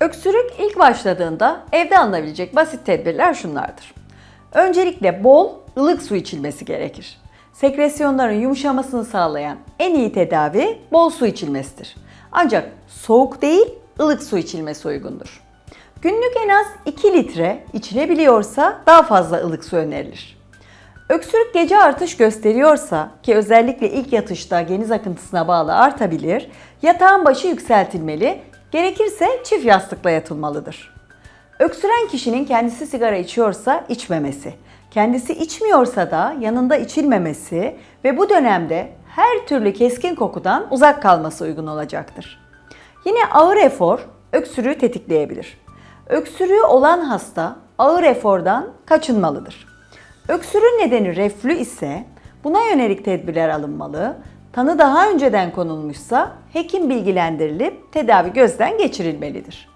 Öksürük ilk başladığında evde alınabilecek basit tedbirler şunlardır. Öncelikle bol, ılık su içilmesi gerekir. Sekresyonların yumuşamasını sağlayan en iyi tedavi bol su içilmesidir. Ancak soğuk değil, ılık su içilmesi uygundur. Günlük en az 2 litre, içilebiliyorsa daha fazla ılık su önerilir. Öksürük gece artış gösteriyorsa ki özellikle ilk yatışta geniz akıntısına bağlı artabilir, yatağın başı yükseltilmeli, gerekirse çift yastıkla yatılmalıdır. Öksüren kişinin kendisi sigara içiyorsa içmemesi, kendisi içmiyorsa da yanında içilmemesi ve bu dönemde her türlü keskin kokudan uzak kalması uygun olacaktır. Yine ağır efor öksürüğü tetikleyebilir. Öksürüğü olan hasta ağır efordan kaçınmalıdır. Öksürüğün nedeni reflü ise buna yönelik tedbirler alınmalı, tanı daha önceden konulmuşsa hekim bilgilendirilip tedavi gözden geçirilmelidir.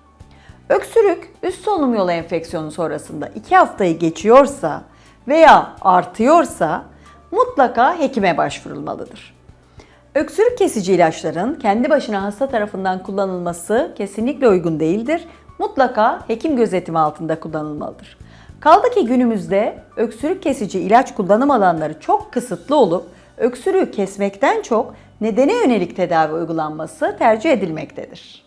Öksürük üst solunum yolu enfeksiyonu sonrasında 2 haftayı geçiyorsa veya artıyorsa mutlaka hekime başvurulmalıdır. Öksürük kesici ilaçların kendi başına hasta tarafından kullanılması kesinlikle uygun değildir. Mutlaka hekim gözetimi altında kullanılmalıdır. Kaldı ki günümüzde öksürük kesici ilaç kullanım alanları çok kısıtlı olup öksürüğü kesmekten çok nedene yönelik tedavi uygulanması tercih edilmektedir.